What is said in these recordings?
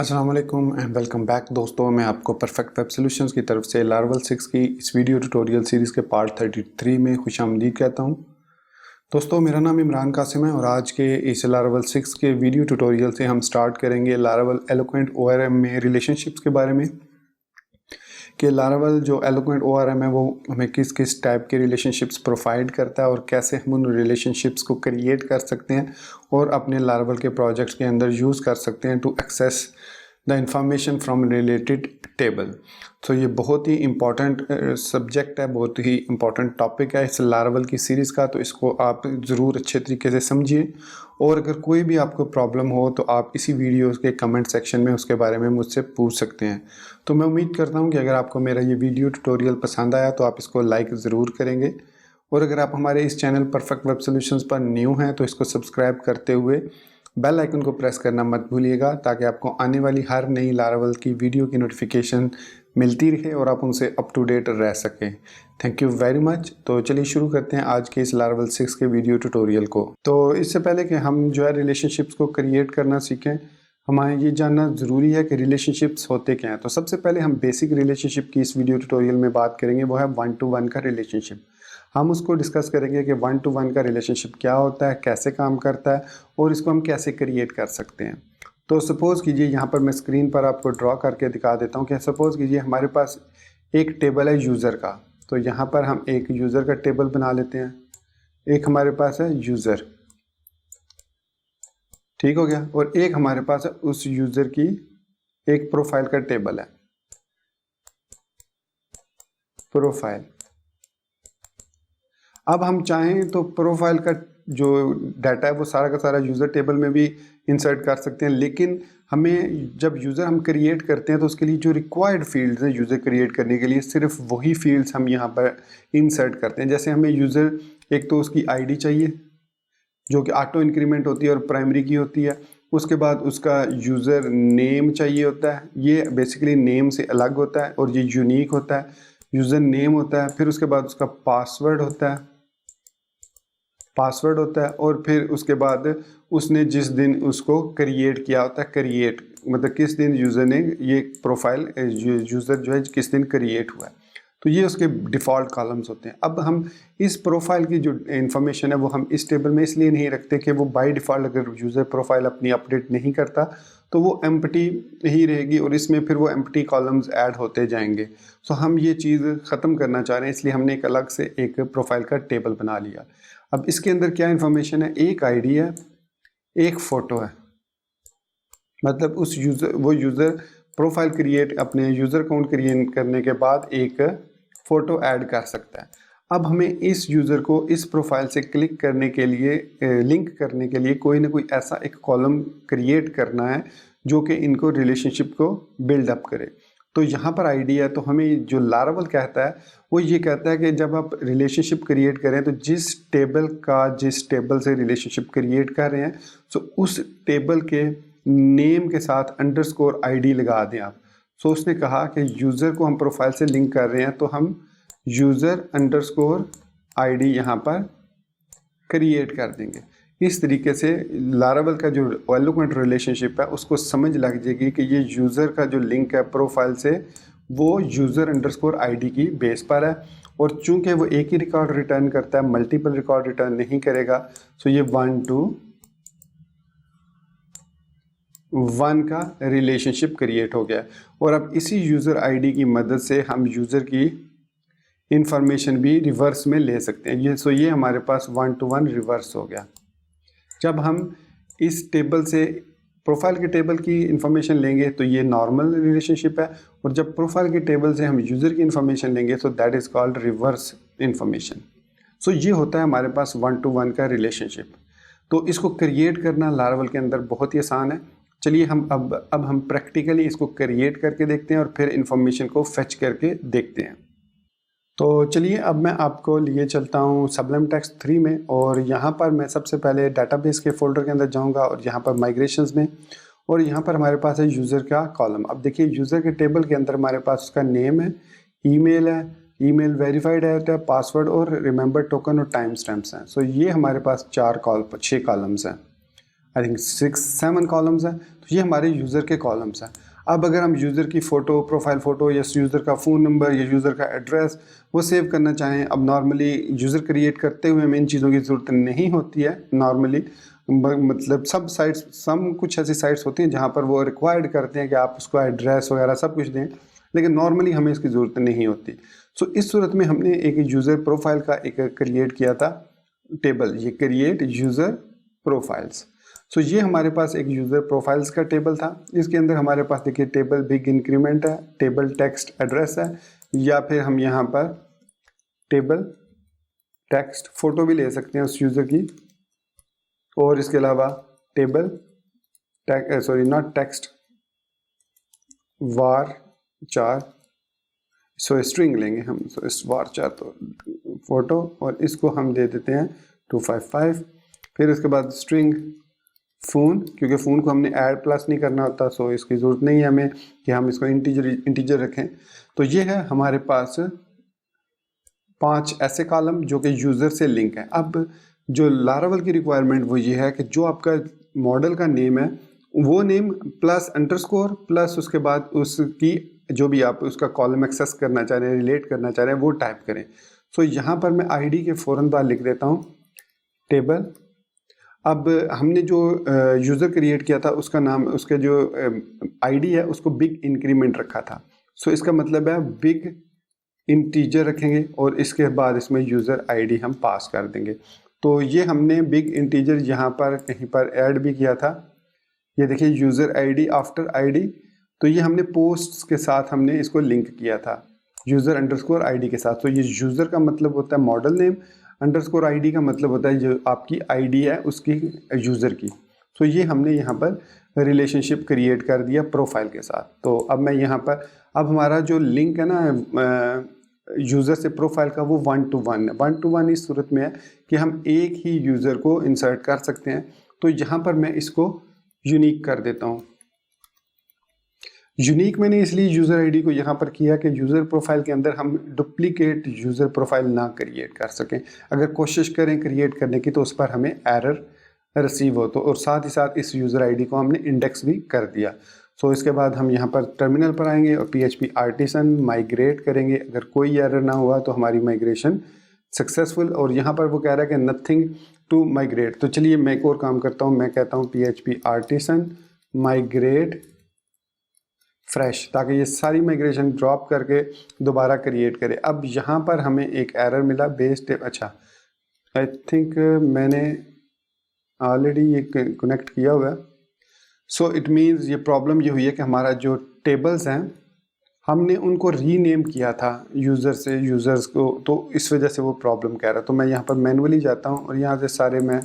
अस्सलाम वालेकुम and welcome back दोस्तों। मैं आपको परफेक्ट वेब सॉल्यूशंस की तरफ से लारावल 6 की इस वीडियो ट्यूटोरियल सीरीज़ के पार्ट 33 में खुशामदीद कहता हूं। दोस्तों, मेरा नाम इमरान कासिम है और आज के इस लारावल 6 के वीडियो ट्यूटोरियल से हम स्टार्ट करेंगे लारावल एलोक्वेंट ORM में रिलेशनशिप्स के बारे में कि लारावल जो एलोक्वेंट ORM है वो हमें किस किस टाइप के रिलेशनशिप्स प्रोवाइड करता है और कैसे हम उन रिलेशनशिप्स को क्रिएट कर सकते हैं और अपने लारावल के प्रोजेक्ट्स के अंदर यूज़ कर सकते हैं to access the information from related table. तो ये बहुत ही इम्पॉर्टेंट सब्जेक्ट है, बहुत ही इम्पॉर्टेंट टॉपिक है इस लारावल की सीरीज़ का। तो इसको आप ज़रूर अच्छे तरीके से समझिए और अगर कोई भी आपको प्रॉब्लम हो तो आप इसी वीडियो के कमेंट सेक्शन में उसके बारे में मुझसे पूछ सकते हैं। तो मैं उम्मीद करता हूँ कि अगर आपको मेरा ये वीडियो ट्यूटोरियल पसंद आया तो आप इसको लाइक ज़रूर करेंगे और अगर आप हमारे इस चैनल परफेक्ट वेब सॉल्यूशंस पर न्यू हैं तो इसको सब्सक्राइब करते हुए बेल आइकन को प्रेस करना मत भूलिएगा ताकि आपको आने वाली हर नई लारावल की वीडियो की नोटिफिकेशन मिलती रहे और आप उनसे अप टू डेट रह सकें। Thank you very much. तो चलिए शुरू करते हैं आज के इस लारावल 6 के वीडियो ट्यूटोरियल को। तो इससे पहले कि हम जो है रिलेशनशिप्स को क्रिएट करना सीखें, हमें ये जानना ज़रूरी है कि रिलेशनशिप्स होते क्या हैं। तो सबसे पहले हम बेसिक रिलेशनशिप की इस वीडियो ट्यूटोरियल में बात करेंगे, वो है 1-to-1 का रिलेशनशिप। हम उसको डिस्कस करेंगे कि 1-to-1 का रिलेशनशिप क्या होता है, कैसे काम करता है और इसको हम कैसे क्रिएट कर सकते हैं। तो सपोज़ कीजिए, यहाँ पर मैं स्क्रीन पर आपको ड्रॉ करके दिखा देता हूँ कि सपोज़ कीजिए हमारे पास एक टेबल है यूज़र का। तो यहाँ पर हम एक यूज़र का टेबल बना लेते हैं। एक हमारे पास है यूज़र, ठीक हो गया, और एक हमारे पास है उस यूज़र की एक प्रोफाइल का टेबल है, प्रोफाइल। अब हम चाहें तो प्रोफाइल का जो डाटा है वो सारा का सारा यूज़र टेबल में भी इंसर्ट कर सकते हैं, लेकिन हमें जब यूज़र हम क्रिएट करते हैं तो उसके लिए जो रिक्वायर्ड फील्ड्स हैं यूज़र क्रिएट करने के लिए, सिर्फ वही फील्ड्स हम यहाँ पर इंसर्ट करते हैं। जैसे हमें यूज़र, एक तो उसकी आईडी चाहिए जो कि ऑटो इंक्रीमेंट होती है और प्राइमरी की होती है। उसके बाद उसका यूज़र नेम चाहिए होता है, ये बेसिकली नेम से अलग होता है और ये यूनिक होता है, यूज़र नेम होता है। फिर उसके बाद उसका पासवर्ड होता है, और फिर उसके बाद उसने जिस दिन उसको क्रिएट किया होता है, क्रिएट मतलब किस दिन यूज़र ने ये प्रोफाइल यूज़र जो है किस दिन क्रिएट हुआ है। तो ये उसके डिफ़ॉल्ट कॉलम्स होते हैं। अब हम इस प्रोफाइल की जो इन्फॉर्मेशन है वो हम इस टेबल में इसलिए नहीं रखते कि वो बाय डिफ़ॉल्ट अगर यूज़र प्रोफाइल अपनी अपडेट नहीं करता तो वो एम्प्टी ही रहेगी और इसमें फिर वो एम्प्टी कॉलम्स ऐड होते जाएंगे। सो हम ये चीज़ ख़त्म करना चाह रहे हैं, इसलिए हमने एक अलग से एक प्रोफाइल का टेबल बना लिया। अब इसके अंदर क्या इन्फॉर्मेशन है, एक आईडी है, एक फ़ोटो है, मतलब उस यूज़र, वो यूज़र प्रोफाइल क्रिएट, अपने यूज़र अकाउंट क्रिएट करने के बाद एक फ़ोटो ऐड कर सकता है। अब हमें इस यूज़र को इस प्रोफाइल से क्लिक करने के लिए, लिंक करने के लिए कोई ना कोई ऐसा एक कॉलम क्रिएट करना है जो कि इनको रिलेशनशिप को बिल्डअप करे। तो यहाँ पर आईडी है, तो हमें जो लारावल कहता है वो ये कहता है कि जब आप रिलेशनशिप क्रिएट करें तो जिस टेबल से रिलेशनशिप क्रिएट कर रहे हैं तो उस टेबल के नेम के साथ अंडरस्कोर आईडी लगा दें आप। सो उसने कहा कि यूज़र को हम प्रोफाइल से लिंक कर रहे हैं तो हम यूज़र अंडरस्कोर आईडी यहाँ पर क्रिएट कर देंगे। इस तरीके से लारावल का जो एलोक्वेंट रिलेशनशिप है उसको समझ लग जाएगी कि ये यूज़र का जो लिंक है प्रोफाइल से वो यूज़र अंडरस्कोर आईडी की बेस पर है, और चूंकि वो एक ही रिकॉर्ड रिटर्न करता है, मल्टीपल रिकॉर्ड रिटर्न नहीं करेगा, सो ये 1-to-1 का रिलेशनशिप क्रिएट हो गया। और अब इसी यूज़र आईडी की मदद से हम यूज़र की इंफॉर्मेशन भी रिवर्स में ले सकते हैं। ये हमारे पास 1-to-1 रिवर्स हो गया। जब हम इस टेबल से प्रोफाइल के टेबल की इंफॉर्मेशन लेंगे तो ये नॉर्मल रिलेशनशिप है, और जब प्रोफाइल के टेबल से हम यूज़र की इंफॉर्मेशन लेंगे तो that is called reverse information. So ये होता है हमारे पास 1-to-1 का रिलेशनशिप। तो इसको क्रिएट करना लारावल के अंदर बहुत ही आसान है। चलिए हम अब हम प्रैक्टिकली इसको क्रिएट करके देखते हैं और फिर इंफॉर्मेशन को फेच करके देखते हैं। तो चलिए अब मैं आपको लिए चलता हूँ सबलिम टेक्स्ट 3 में, और यहाँ पर मैं सबसे पहले डाटाबेस के फोल्डर के अंदर जाऊँगा और यहाँ पर माइग्रेशंस में, और यहाँ पर हमारे पास है यूज़र का कॉलम। अब देखिए यूज़र के टेबल के अंदर हमारे पास उसका नेम है, ईमेल है, ईमेल वेरीफाइड है, पासवर्ड और रिमेंबर टोकन और टाइम स्टैम्प्स हैं। सो ये हमारे पास 6 कॉलम्स हैं, आई थिंक 6-7 कॉलम्स हैं। तो ये हमारे यूज़र के कॉलम्स हैं। अब अगर हम यूज़र की फ़ोटो, प्रोफाइल फ़ोटो या यूज़र का फ़ोन नंबर या यूज़र का एड्रेस वो सेव करना चाहें, अब नॉर्मली यूज़र क्रिएट करते हुए हमें इन चीज़ों की ज़रूरत नहीं होती है नॉर्मली। मतलब सब साइट्स, कुछ ऐसी साइट्स होती हैं जहाँ पर वो रिक्वायर्ड करते हैं कि आप उसको एड्रेस वगैरह सब कुछ दें, लेकिन नॉर्मली हमें इसकी ज़रूरत नहीं होती। सो इस सूरत में हमने एक यूज़र प्रोफाइल का एक क्रिएट किया था टेबल, ये क्रिएट यूज़र प्रोफाइल्स। सो ये हमारे पास एक यूज़र प्रोफाइल्स का टेबल था। इसके अंदर हमारे पास देखिए टेबल बिग इंक्रीमेंट है, टेबल टेक्स्ट एड्रेस है, या फिर हम यहाँ पर टेबल टेक्स्ट फ़ोटो भी ले सकते हैं उस यूज़र की, और इसके अलावा table not text war 4, so string लेंगे हम, सो इस वार 4 तो फ़ोटो, और इसको हम दे देते हैं 255। फिर उसके बाद स्ट्रिंग फ़ोन, क्योंकि फ़ोन को हमने ऐड प्लस नहीं करना होता, सो इसकी ज़रूरत नहीं है हमें कि हम इसको इंटीजर रखें। तो ये है हमारे पास 5 ऐसे कॉलम जो कि यूज़र से लिंक है। अब जो लारावल की रिक्वायरमेंट वो ये है कि जो आपका मॉडल का नेम है वो नेम प्लस अंडरस्कोर प्लस उसके बाद उसकी जो भी आप उसका कॉलम एक्सेस करना चाह रहे हैं, रिलेट करना चाह रहे हैं, वो टाइप करें। सो यहाँ पर मैं आईडी के फ़ौरन बाद लिख देता हूँ टेबल। अब हमने जो यूज़र क्रिएट किया था उसका नाम, उसके जो आईडी है उसको बिग इंक्रीमेंट रखा था। सो इसका मतलब है बिग इंटीजर रखेंगे और इसके बाद इसमें यूज़र आईडी हम पास कर देंगे। तो ये हमने बिग इंटीजर यहाँ पर कहीं पर ऐड भी किया था। ये देखिए यूज़र आईडी आफ्टर आईडी, तो ये हमने पोस्ट्स के साथ हमने इसको लिंक किया था यूज़र अंडरस्कोर आईडी के साथ। तो ये यूज़र का मतलब होता है मॉडल नेम, अंडरस्कोर आईडी का मतलब होता है जो आपकी आईडी है उसकी यूज़र की। तो ये हमने यहाँ पर रिलेशनशिप क्रिएट कर दिया प्रोफाइल के साथ। तो अब मैं यहाँ पर, अब हमारा जो लिंक है ना यूज़र से प्रोफाइल का, वो 1 to 1 है। 1 to 1 इस सूरत में है कि हम एक ही यूज़र को इंसर्ट कर सकते हैं। तो यहाँ पर मैं इसको यूनिक कर देता हूँ। यूनिक मैंने इसलिए यूज़र आईडी को यहाँ पर किया कि यूज़र प्रोफाइल के अंदर हम डुप्लीकेट यूज़र प्रोफाइल ना क्रिएट कर सकें। अगर कोशिश करें क्रिएट करने की तो उस पर हमें एरर रिसीव हो, तो और साथ ही साथ इस यूज़र आईडी को हमने इंडेक्स भी कर दिया। सो इसके बाद हम यहाँ पर टर्मिनल पर आएंगे और PHP आर्टिसन माइग्रेट करेंगे। अगर कोई एरर ना हुआ तो हमारी माइग्रेशन सक्सेसफुल, और यहाँ पर वो कह रहा है कि नथिंग टू माइग्रेट। तो चलिए मैं एक और काम करता हूँ, मैं कहता हूँ PHP आर्टिसन माइग्रेट फ्रेश, ताकि ये सारी माइग्रेशन ड्रॉप करके दोबारा क्रिएट करे। अब यहाँ पर हमें एक एरर मिला बेस टेब, अच्छा आई थिंक मैंने ऑलरेडी ये कनेक्ट किया हुआ है। सो इट मीन्स ये प्रॉब्लम ये हुई है कि हमारा जो टेबल्स हैं हमने उनको रीनेम किया था यूज़र से यूज़र्स को, तो इस वजह से वो प्रॉब्लम कह रहा है। तो मैं यहाँ पर मैनुअली जाता हूँ और यहाँ से सारे मैं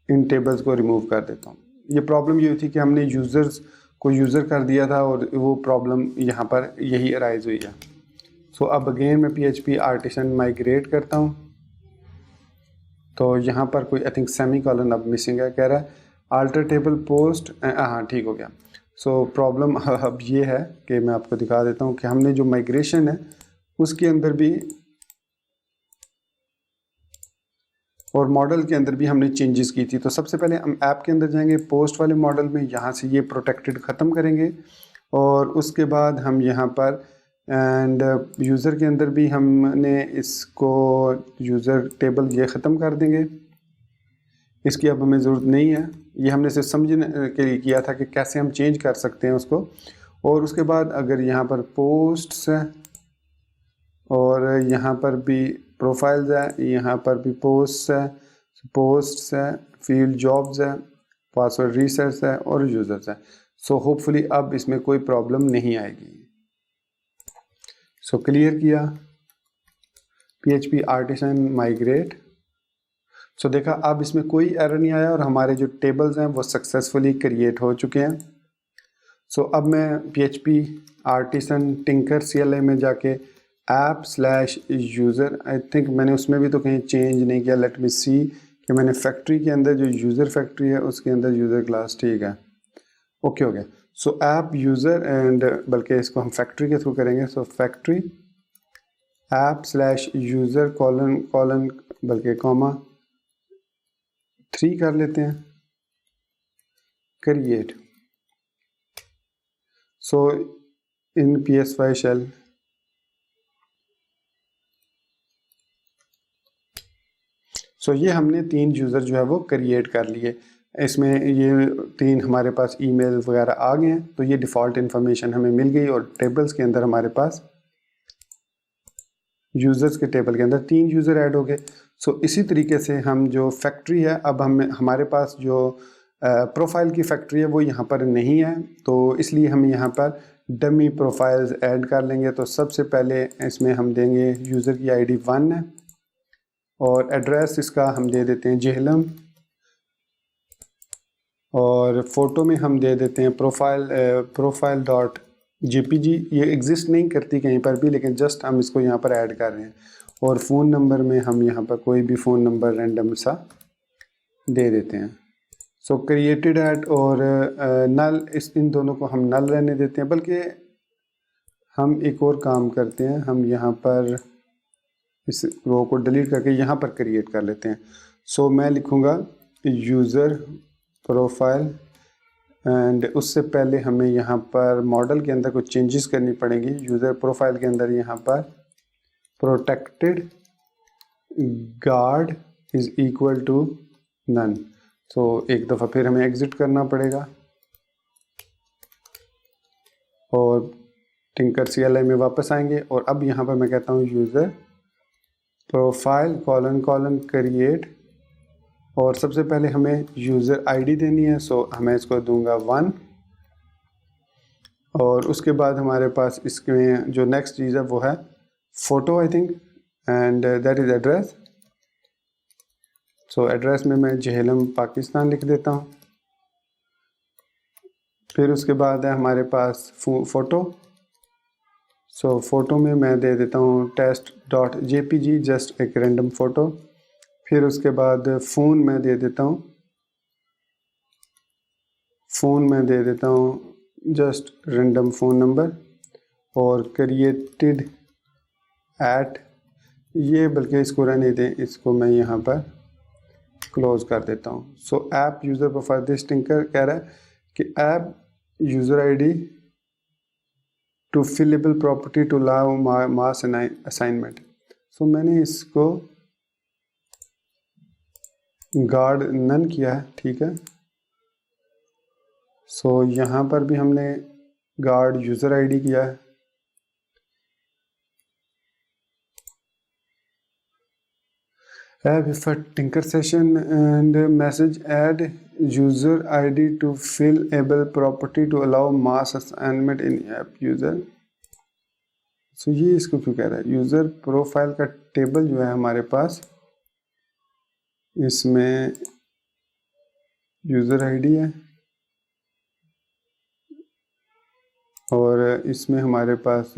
इन टेबल्स को रिमूव कर देता हूँ। ये प्रॉब्लम ये हुई थी कि हमने यूज़र्स को यूज़र कर दिया था और वो प्रॉब्लम यहाँ पर यही अराइज हुई है। सो अब अगेन मैं PHP आर्टिसन माइग्रेट करता हूँ। तो यहाँ पर कोई आई थिंक सेमी कॉलन अब मिसिंग है, कह रहा है आल्टर टेबल पोस्ट, हाँ ठीक हो गया। सो प्रॉब्लम अब ये है कि मैं आपको दिखा देता हूँ कि हमने जो माइग्रेशन है उसके अंदर भी और मॉडल के अंदर भी हमने चेंजेस की थी। तो सबसे पहले हम ऐप के अंदर जाएंगे, पोस्ट वाले मॉडल में, यहाँ से ये प्रोटेक्टेड ख़त्म करेंगे और उसके बाद हम यहाँ पर एंड यूज़र के अंदर भी हमने इसको यूज़र टेबल ये ख़त्म कर देंगे। इसकी अब हमें ज़रूरत नहीं है, ये हमने सिर्फ समझने के लिए किया था कि कैसे हम चेंज कर सकते हैं उसको। और उसके बाद अगर यहाँ पर पोस्ट्स है और यहाँ पर भी प्रोफाइल्स है, यहाँ पर भी पोस्ट्स है, फील्ड जॉब्स है, पासवर्ड रीसेट्स है और यूज़र्स है। सो होपफुली अब इसमें कोई प्रॉब्लम नहीं आएगी। सो क्लियर किया PHP आर्टिसन माइग्रेट। सो देखा अब इसमें कोई एरर नहीं आया और हमारे जो टेबल्स हैं वो सक्सेसफुली क्रिएट हो चुके हैं। सो अब मैं PHP आर्टिसन टिंकर CLI में जाके app/यूज़र, आई थिंक मैंने उसमें भी तो कहीं चेंज नहीं किया। लेट मी सी कि मैंने फैक्ट्री के अंदर जो यूज़र फैक्ट्री है उसके अंदर यूज़र क्लास, ठीक है, ओके हो गया। सो ऐप यूज़र एंड, बल्कि इसको हम फैक्ट्री के थ्रू करेंगे। सो फैक्ट्री app/यूज़र कॉलन बल्कि कॉमा 3 कर लेते हैं, क्रिएट। सो इन PSY शेल ये हमने 3 यूज़र जो है वो क्रिएट कर लिए। इसमें ये 3 हमारे पास ईमेल वगैरह आ गए हैं, तो ये डिफ़ॉल्ट इन्फॉर्मेशन हमें मिल गई और टेबल्स के अंदर हमारे पास यूज़र्स के टेबल के अंदर 3 यूज़र ऐड हो गए। इसी तरीके से हम जो फैक्ट्री है, अब हमारे पास जो प्रोफाइल की फैक्ट्री है वो यहाँ पर नहीं है, तो इसलिए हम यहाँ पर डमी प्रोफाइल्स ऐड कर लेंगे। तो सबसे पहले इसमें हम देंगे यूज़र की ID 1 है और एड्रेस इसका हम दे देते हैं जेहलम, और फ़ोटो में हम दे देते हैं profile.jpg। ये एग्जिस्ट नहीं करती कहीं पर भी, लेकिन जस्ट हम इसको यहाँ पर ऐड कर रहे हैं। और फ़ोन नंबर में हम यहाँ पर कोई भी फ़ोन नंबर रैंडम सा दे देते हैं। क्रिएटेड एट और नल, इन दोनों को हम नल रहने देते हैं। बल्कि हम एक और काम करते हैं, हम यहाँ पर इस रो को डिलीट करके यहाँ पर क्रिएट कर लेते हैं। मैं लिखूँगा यूज़र प्रोफाइल, एंड उससे पहले हमें यहाँ पर मॉडल के अंदर कुछ चेंजेस करनी पड़ेंगी। यूज़र प्रोफाइल के अंदर यहाँ पर protected guard is equal to none. एक दफ़ा फिर हमें एग्ज़िट करना पड़ेगा और टिंकर CLI में वापस आएंगे। और अब यहाँ पर मैं कहता हूँ यूज़र प्रोफाइल : क्रिएट, और सबसे पहले हमें यूज़र ID देनी है। मैं इसको दूंगा 1, और उसके बाद हमारे पास इसमें जो नेक्स्ट चीज़ है वो है photo I think, and that is address. Address में मैं जेहलम पाकिस्तान लिख देता हूँ। फिर उसके बाद है हमारे पास फ़ोटो। फ़ोटो में मैं दे देता हूँ test.jpg, जस्ट एक रैंडम फ़ोटो। फिर उसके बाद फ़ोन में दे देता हूँ जस्ट रैंडम फ़ोन नंबर, और क्रिएटेड एट, ये बल्कि इसको रहने दें, इसको मैं यहाँ पर क्लोज़ कर देता हूँ। App user profile, this Tinker कह रहा है कि app user ID to fillable property to allow mass assignment. मैंने इसको गार्ड नन किया है, ठीक है। यहाँ पर भी हमने गार्ड यूज़र ID किया है। Have if a tinker session and message add user ID to fill able property to allow mass assignment in app user। ये इसको क्यों कह रहा है? यूज़र प्रोफाइल का टेबल जो है हमारे पास, इसमें यूज़र ID है और इसमें हमारे पास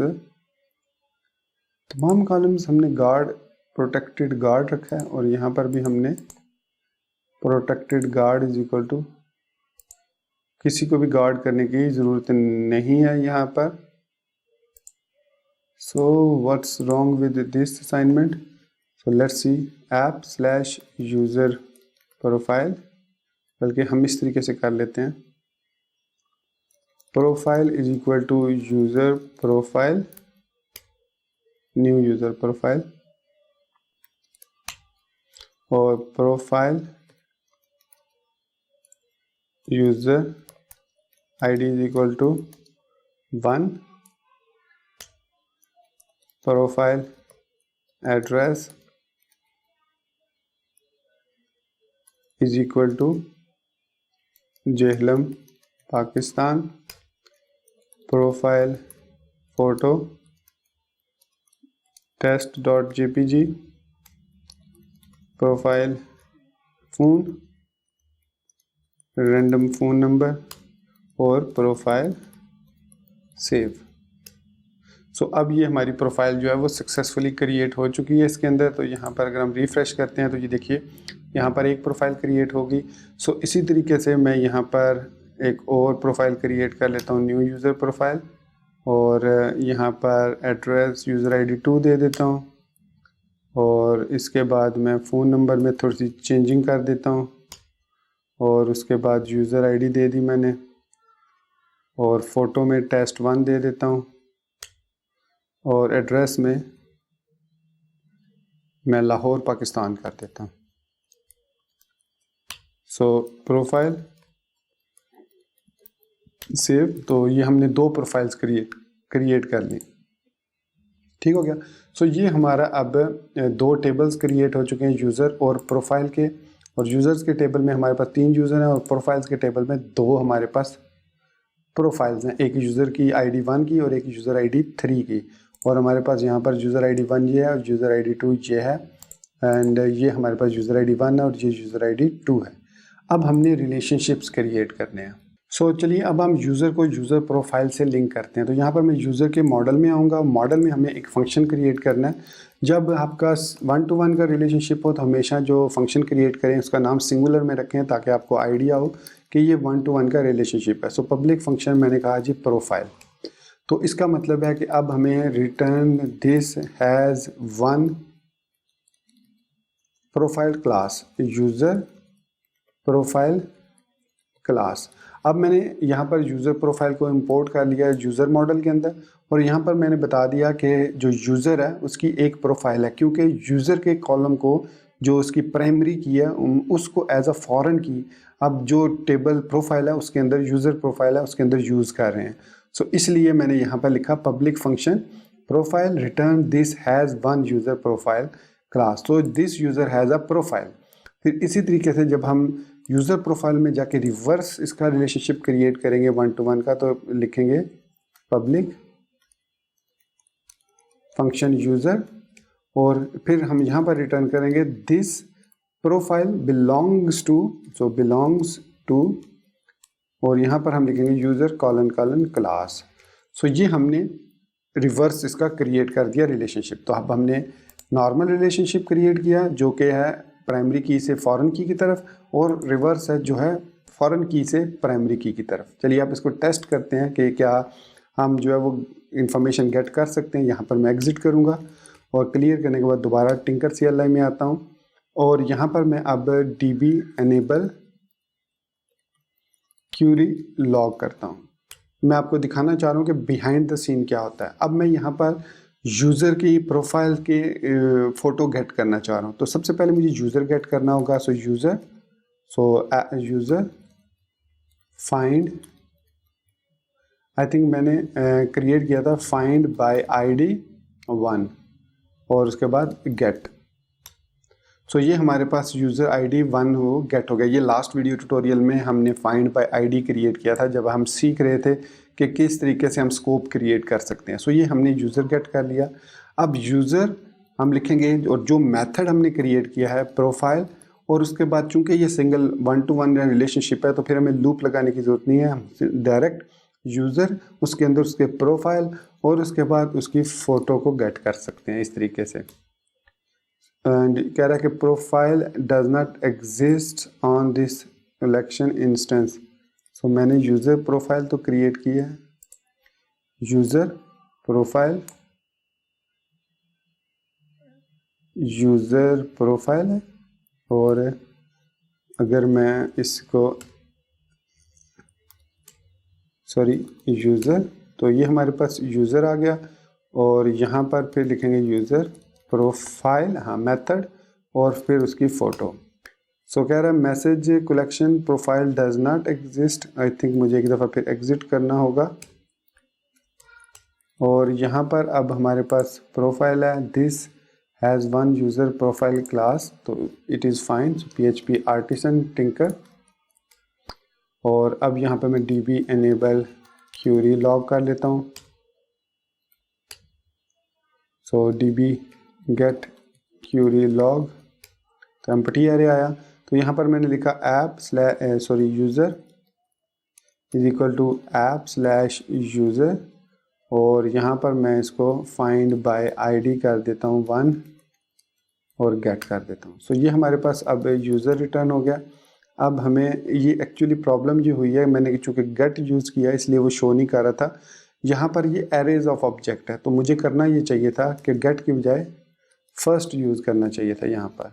तमाम कॉलम्स हमने गार्ड, प्रोटेक्टेड गार्ड रखा है, और यहाँ पर भी हमने protected guard is equal to, किसी को भी गार्ड करने की ज़रूरत नहीं है यहाँ पर। What's wrong with this assignment? Let's see app slash user profile, बल्कि हम इस तरीके से कर लेते हैं, profile is equal to user profile, new user profile, और profile user ID is equal to 1, profile address is equal to Jhelum Pakistan, profile photo test.jpg, profile phone random phone number, और प्रोफाइल सेव। अब ये हमारी प्रोफाइल जो है वो successfully create हो चुकी है इसके अंदर। तो यहाँ पर अगर हम रिफ़्रेश करते हैं तो ये देखिए यहाँ पर एक प्रोफाइल क्रिएट होगी। इसी तरीके से मैं यहाँ पर एक और प्रोफाइल क्रिएट कर लेता हूँ, न्यू यूज़र प्रोफाइल, और यहाँ पर एड्रेस यूज़र ID 2 दे देता हूँ, और इसके बाद मैं फ़ोन नंबर में थोड़ी सी चेंजिंग कर देता हूँ, और उसके बाद यूज़र ID दे दी मैंने, और फ़ोटो में test1 दे देता हूँ और एड्रेस में मैं लाहौर पाकिस्तान कर देता हूँ। सो प्रोफाइल सेव। तो ये हमने 2 प्रोफाइल्स क्रिएट कर ली। ठीक हो गया। सो ये हमारा अब 2 टेबल्स क्रिएट हो चुके हैं, यूज़र और प्रोफाइल के। और यूज़र्स के टेबल में हमारे पास 3 यूज़र हैं और प्रोफाइल्स के टेबल में 2 हमारे पास प्रोफाइल्स हैं, एक यूज़र की ID 1 की और एक यूज़र ID 3 की। और हमारे पास यहाँ पर यूज़र ID 1 ये है और यूज़र ID 2 ये है, एंड ये हमारे पास यूज़र ID 1 है और ये यूज़र ID 2 है। अब हमने रिलेशनशिप्स क्रिएट करने हैं। सो चलिए अब हम यूज़र को यूज़र प्रोफाइल से लिंक करते हैं। तो यहाँ पर मैं यूज़र के मॉडल में आऊँगा। मॉडल में हमें एक फंक्शन क्रिएट करना है। जब आपका 1 to 1 का रिलेशनशिप हो तो हमेशा जो फंक्शन क्रिएट करें उसका नाम सिंगुलर में रखें ताकि आपको आइडिया हो कि ये 1 to 1 का रिलेशनशिप है। सो पब्लिक फंक्शन मैंने कहा जी प्रोफाइल। तो इसका मतलब है कि अब हमें return this has 1 profile class, user profile class. अब मैंने यहाँ पर यूज़र प्रोफाइल को इंपोर्ट कर लिया है यूज़र मॉडल के अंदर, और यहाँ पर मैंने बता दिया कि जो यूज़र है उसकी एक प्रोफाइल है, क्योंकि यूज़र के कॉलम को जो उसकी प्राइमरी की है उसको एज अ फॉरेन की अब जो टेबल प्रोफाइल है उसके अंदर यूज़र प्रोफाइल है उसके अंदर यूज़ कर रहे हैं। सो इसलिए मैंने यहाँ पर लिखा public function profile return this has 1 user profile class. तो this user has a profile. फिर इसी तरीके से जब हम यूज़र प्रोफाइल में जाके रिवर्स इसका रिलेशनशिप क्रिएट करेंगे 1 to 1 का, तो लिखेंगे पब्लिक फंक्शन यूज़र और फिर हम यहाँ पर रिटर्न करेंगे this profile belongs to, so belongs to, और यहाँ पर हम लिखेंगे user colon colon class. So ये हमने रिवर्स इसका क्रिएट कर दिया रिलेशनशिप। तो अब हमने नॉर्मल रिलेशनशिप क्रिएट किया जो कि है प्राइमरी की से फॉरेन की तरफ, और रिवर्स है जो है फॉरेन की से प्राइमरी की तरफ। चलिए आप इसको टेस्ट करते हैं कि क्या हम जो है वो इंफॉर्मेशन गेट कर सकते हैं। यहाँ पर मैं एग्जिट करूँगा और क्लियर करने के बाद दोबारा टिंकर CLI में आता हूँ और यहाँ पर मैं अब DB एनेबल क्यूरी लॉग करता हूँ। मैं आपको दिखाना चाह रहा हूँ कि बिहाइंड द सीन क्या होता है। अब मैं यहाँ पर यूज़र की प्रोफाइल के फ़ोटो गेट करना चाह रहा हूँ। तो सबसे पहले मुझे यूज़र गेट करना होगा। सो यूज़र फाइंड, आई थिंक मैंने क्रिएट किया था फाइंड बाय ID 1 और उसके बाद गेट। सो ये हमारे पास यूज़र ID 1 हो गेट हो गया। ये लास्ट वीडियो ट्यूटोरियल में हमने फाइंड बाय ID क्रिएट किया था जब हम सीख रहे थे कि किस तरीके से हम स्कोप क्रिएट कर सकते हैं। सो ये हमने यूज़र गेट कर लिया। अब यूज़र हम लिखेंगे और जो मेथड हमने क्रिएट किया है प्रोफाइल, और उसके बाद चूंकि ये सिंगल 1 to 1 रिलेशनशिप है तो फिर हमें लूप लगाने की ज़रूरत नहीं है। हम डायरेक्ट यूज़र उसके अंदर उसके प्रोफाइल और उसके बाद उसकी फ़ोटो को गेट कर सकते हैं इस तरीके से। एंड कह रहा है कि profile does not exist on this collection instance. So मैंने यूज़र प्रोफाइल तो क्रिएट की है, यूज़र प्रोफाइल है, और अगर मैं इसको यूज़र, तो ये हमारे पास यूज़र आ गया और यहाँ पर फिर लिखेंगे यूज़र प्रोफाइल, हाँ मेथड, और फिर उसकी फ़ोटो। सो कह रहा है message collection profile does not exist. I think मुझे एक दफ़ा फिर एग्जिट करना होगा और यहाँ पर अब हमारे पास प्रोफाइल है this has 1 user profile class, तो it is fine. PHP artisan tinker, और अब यहाँ पर मैं DB एनेबल क्यूरी लॉग कर लेता हूँ। सो DB गेट क्यूरी लॉग, तो एम्प्टी एरे आया। तो यहाँ पर मैंने लिखा यूज़र इज इक्वल टू ऐप/यूज़र, और यहाँ पर मैं इसको फाइंड बाय ID कर देता हूँ 1 और गेट कर देता हूँ। सो ये हमारे पास अब यूज़र रिटर्न हो गया। अब हमें ये एक्चुअली प्रॉब्लम ये हुई है, मैंने चूँकि गेट यूज़ किया इसलिए वो शो नहीं कर रहा था। यहाँ पर ये एरेज ऑफ ऑब्जेक्ट है, तो मुझे करना ये चाहिए था कि गेट की बजाय फर्स्ट यूज़ करना चाहिए था यहाँ पर,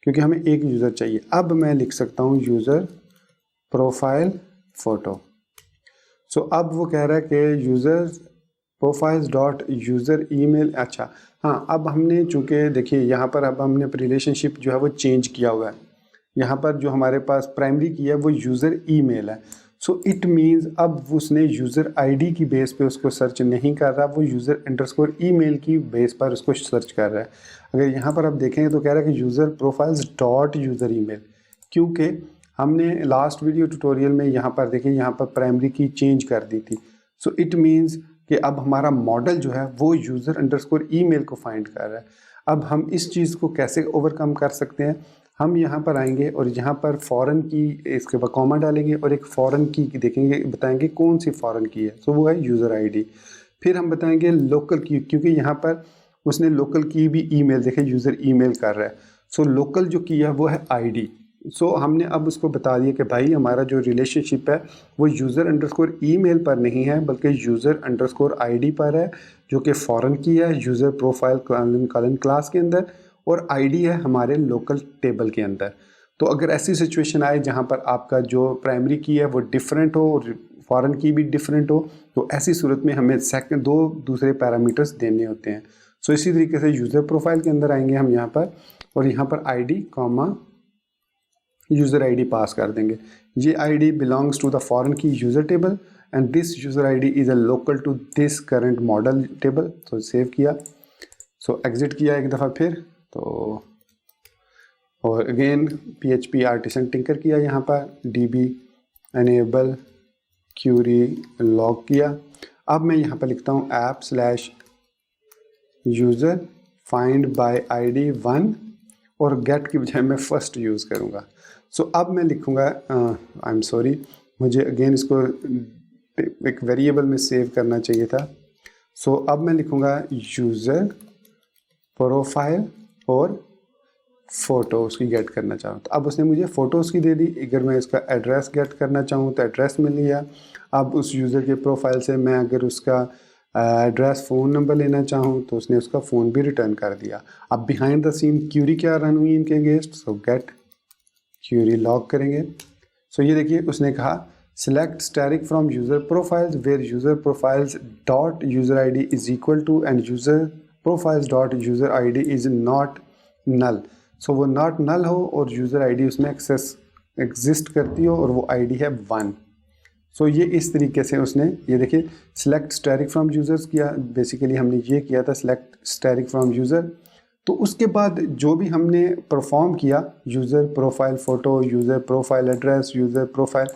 क्योंकि हमें एक यूज़र चाहिए। अब मैं लिख सकता हूँ यूज़र प्रोफाइल फ़ोटो। सो अब वो कह रहा है कि user profiles dot user email. अच्छा हाँ, अब हमने चूँकि देखिए यहाँ पर अब हमने रिलेशनशिप जो है वो चेंज किया हुआ है। यहाँ पर जो हमारे पास प्राइमरी की है वो यूज़र ईमेल है। सो इट मीन्स अब उसने यूज़र आईडी की बेस पे उसको सर्च नहीं कर रहा, वो यूज़र अंडरस्कोर ईमेल की बेस पर उसको सर्च कर रहा है। अगर यहाँ पर आप देखेंगे तो कह रहा है कि user profiles dot user email, क्योंकि हमने लास्ट वीडियो ट्यूटोरियल में यहाँ पर देखिए यहाँ पर प्राइमरी की चेंज कर दी थी। सो इट मीन्स कि अब हमारा मॉडल जो है वो यूज़र अंडरस्कोर ईमेल को फाइंड कर रहा है। अब हम इस चीज़ को कैसे ओवरकम कर सकते हैं, हम यहाँ पर आएंगे और यहाँ पर फॉरेन की इसके बाद कॉमा डालेंगे और एक फॉरेन की देखेंगे, बताएंगे कौन सी फॉरेन की है। सो वो है यूज़र आईडी। फिर हम बताएंगे लोकल की, क्योंकि यहाँ पर उसने लोकल की भी ईमेल देखे यूज़र ईमेल कर रहा है। सो लोकल जो की है वो है आईडी। सो हमने अब उसको बता दिया कि भाई हमारा जो रिलेशनशिप है वो यूज़र अंडरस्कोर ईमेल पर नहीं है बल्कि यूज़र अंडरस्कोर आईडी पर है, जो कि फॉरेन की है यूज़र प्रोफाइल कॉलन क्लास के अंदर, और आईडी है हमारे लोकल टेबल के अंदर। तो अगर ऐसी सिचुएशन आए जहाँ पर आपका जो प्राइमरी की है वो डिफरेंट हो और फॉरेन की भी डिफरेंट हो, तो ऐसी सूरत में हमें सेकंड दो दूसरे पैरामीटर्स देने होते हैं। सो इसी तरीके से यूज़र प्रोफाइल के अंदर आएंगे हम यहाँ पर, और यहाँ पर ID comma user ID pass कर देंगे। ये ID belongs to the foreign key user table and this user ID is a local to this current model table. तो सेव किया, सो एग्जिट किया एक दफ़ा फिर, तो और अगेन PHP आर्टिसन टिंकर किया, यहाँ पर DB एनेबल क्यूरी लॉग किया। अब मैं यहाँ पर लिखता हूँ app/यूज़र फाइंड बाय ID 1 और गेट की बजाय मैं फर्स्ट यूज़ करूँगा। सो अब मैं लिखूँगा, आई एम सॉरी, मुझे अगेन इसको एक वेरिएबल में सेव करना चाहिए था। सो अब मैं लिखूँगा यूज़र प्रोफाइल और फ़ोटो उसकी गेट करना चाहूँ, तो अब उसने मुझे फ़ोटो उसकी दे दी। अगर मैं इसका एड्रेस गेट करना चाहूँ तो एड्रेस मिल गया। अब उस यूज़र के प्रोफाइल से मैं अगर उसका एड्रेस फ़ोन नंबर लेना चाहूँ तो उसने उसका फ़ोन भी रिटर्न कर दिया। अब बिहाइंड द सीन क्यूरी क्या रन हुई इनके against, so get query log करेंगे। सो ये देखिए उसने कहा select static from user profiles where user profiles dot user id is equal to and user profiles dot user id is not null। सो वो not null हो और user ID उसमें exist करती हो और वो आईडी है 1। सो ये इस तरीके से उसने, ये देखिए सिलेक्ट स्टैटिक फ्रॉम यूज़र्स किया, बेसिकली हमने ये किया था सिलेक्ट स्टैटिक फ्रॉम यूज़र। तो उसके बाद जो भी हमने परफॉर्म किया, user profile photo, user profile address, user profile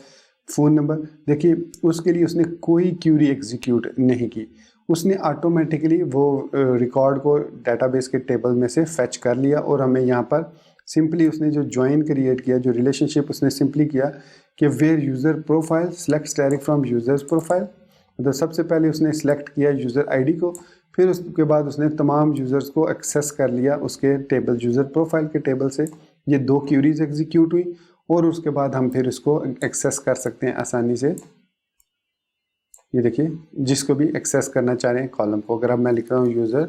phone number, देखिए उसके लिए उसने कोई क्यूरी एग्जीक्यूट नहीं की। उसने ऑटोमेटिकली वो रिकॉर्ड को डाटाबेस के टेबल में से फेच कर लिया और हमें यहाँ पर सिंपली उसने जो ज्वाइन क्रिएट किया, जो रिलेशनशिप उसने सिंपली किया कि where user profile select static from users profile. मतलब सबसे पहले उसने सेलेक्ट किया यूज़र आईडी को, फिर उसके बाद उसने तमाम यूज़र्स को एक्सेस कर लिया उसके टेबल यूज़र प्रोफाइल के टेबल से। ये 2 क्यूरीज एग्जीक्यूट हुई और उसके बाद हम फिर इसको एक्सेस कर सकते हैं आसानी से। ये देखिए जिसको भी एक्सेस करना चाह रहे हैं कॉलम को, अगर अब मैं लिख रहा हूँ यूज़र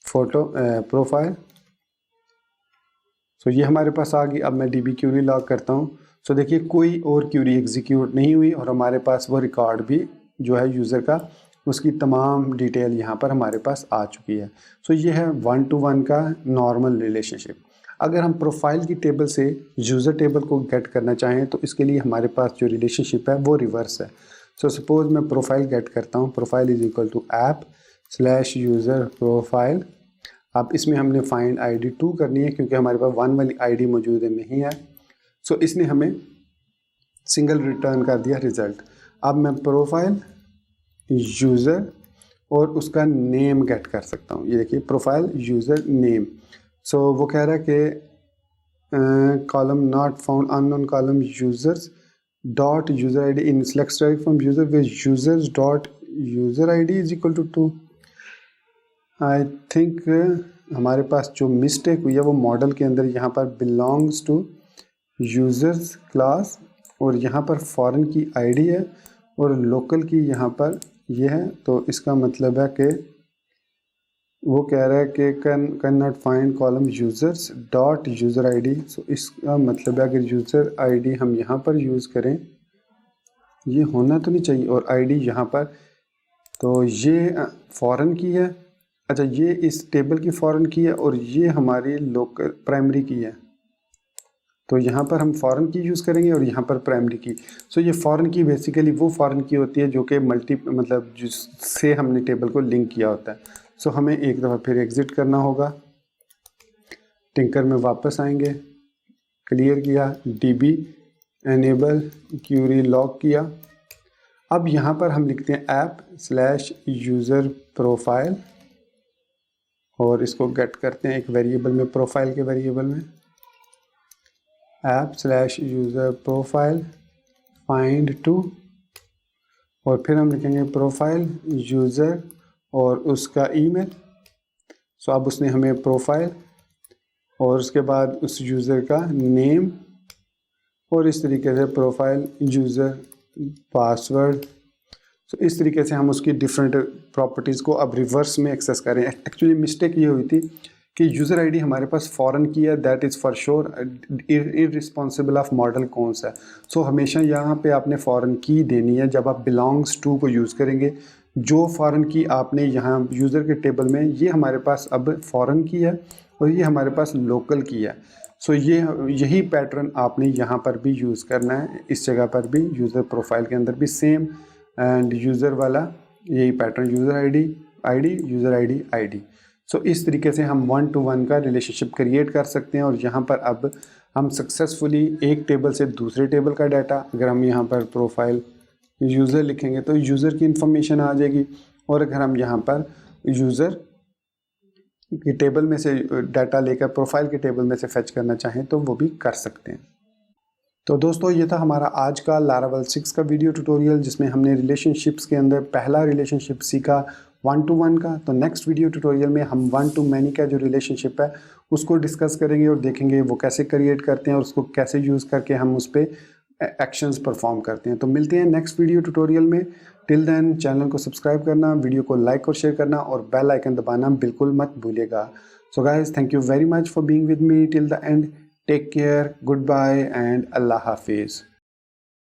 फोटो प्रोफाइल, सो ये हमारे पास आ गई। अब मैं DB क्यूरी लॉग करता हूँ। सो देखिए कोई और क्यूरी एग्जीक्यूट नहीं हुई और हमारे पास वो रिकॉर्ड भी जो है यूज़र का, उसकी तमाम डिटेल यहाँ पर हमारे पास आ चुकी है। सो ये है 1-to-1 का नॉर्मल रिलेशनशिप। अगर हम प्रोफाइल की टेबल से यूज़र टेबल को गेट करना चाहें तो इसके लिए हमारे पास जो रिलेशनशिप है वो रिवर्स है। सो सपोज़ मैं प्रोफाइल गेट करता हूँ, प्रोफाइल इज इक्वल टू app/यूज़र प्रोफाइल। अब इसमें हमने फाइंड ID 2 करनी है क्योंकि हमारे पास 1 वाली ID मौजूद नहीं है। सो इसने हमें सिंगल रिटर्न कर दिया रिज़ल्ट। अब मैं प्रोफाइल यूज़र और उसका नेम गेट कर सकता हूँ। ये देखिए प्रोफाइल यूज़र नेम। सो वो कह रहा है कि column not found unknown column users dot user ID in select static from user with users dot user ID is equal to 2। I think हमारे पास जो मिस्टेक हुई है वो मॉडल के अंदर यहाँ पर बिलोंग्स टू यूज़र्स क्लास और यहाँ पर फॉरेन की आईडी है और लोकल की यहाँ पर ये है। तो इसका मतलब है कि वो कह रहा है कि can not find column users dot user ID. So इसका मतलब है अगर यूज़र आईडी हम यहाँ पर यूज़ करें, ये होना तो नहीं चाहिए, और आईडी यहाँ पर, तो ये फॉरेन की है। अच्छा, ये इस टेबल की फॉरेन की है और ये हमारी लोकल प्राइमरी की है। तो यहाँ पर हम फॉरेन की यूज़ करेंगे और यहाँ पर प्राइमरी की। सो ये फॉरेन की बेसिकली वो फॉरेन की होती है जो कि मतलब जिससे हमने टेबल को लिंक किया होता है। सो हमें एक दफ़ा फिर एग्ज़िट करना होगा, टिंकर में वापस आएंगे, क्लियर किया, डीबी एनेबल क्यूरी लॉक किया। अब यहाँ पर हम लिखते हैं app/यूज़र प्रोफाइल और इसको गेट करते हैं एक वेरिएबल में, प्रोफाइल के वेरिएबल में, app/यूज़र प्रोफाइल फाइंड टू, और फिर हम लिखेंगे प्रोफाइल यूज़र और उसका ईमेल। सो अब उसने हमें प्रोफाइल और उसके बाद उस यूज़र का नेम और इस तरीके से प्रोफाइल यूज़र पासवर्ड। सो इस तरीके से हम उसकी डिफरेंट प्रॉपर्टीज़ को अब रिवर्स में एक्सेस करें। एक्चुअली मिस्टेक ये हुई थी कि यूज़र आईडी हमारे पास फॉरेन की है, that is for sure irresponsible of model कौन सा है। सो हमेशा यहाँ पे आपने फॉरेन की देनी है जब आप बिलोंग्स टू को यूज़ करेंगे। जो फॉरेन की आपने यहाँ यूज़र के टेबल में, ये हमारे पास अब फॉरेन की है और ये हमारे पास लोकल की है। सो यही पैटर्न आपने यहाँ पर भी यूज़ करना है, इस जगह पर भी यूज़र प्रोफाइल के अंदर भी सेम, एंड यूज़र वाला यही pattern, user ID user ID. So इस तरीके से हम 1-to-1 का रिलेशनशिप क्रिएट कर सकते हैं। और यहाँ पर अब हम सक्सेसफुली एक टेबल से दूसरे टेबल का डाटा, अगर हम यहाँ पर प्रोफाइल यूज़र लिखेंगे तो यूज़र की इंफॉर्मेशन आ जाएगी, और अगर हम यहाँ पर यूज़र के टेबल में से डाटा लेकर प्रोफाइल के टेबल में से फेच करना चाहें तो वो भी कर सकते हैं। तो दोस्तों, ये था हमारा आज का लारावेल 6 का वीडियो ट्यूटोरियल, जिसमें हमने रिलेशनशिप्स के अंदर पहला रिलेशनशिप सीखा 1-to-1 का। तो नेक्स्ट वीडियो ट्यूटोरियल में हम 1-to-many का जो रिलेशनशिप है उसको डिस्कस करेंगे और देखेंगे वो कैसे क्रिएट करते हैं और उसको कैसे यूज़ करके हम उस पर एक्शंस परफॉर्म करते हैं। तो मिलते हैं नेक्स्ट वीडियो ट्यूटोरियल में। टिल देन चैनल को सब्सक्राइब करना, वीडियो को लाइक और शेयर करना और बेल आइकन दबाना बिल्कुल मत भूलिएगा। So guys, thank you very much for being with me till the end. Take care, good bye and अल्लाह हाफिज़।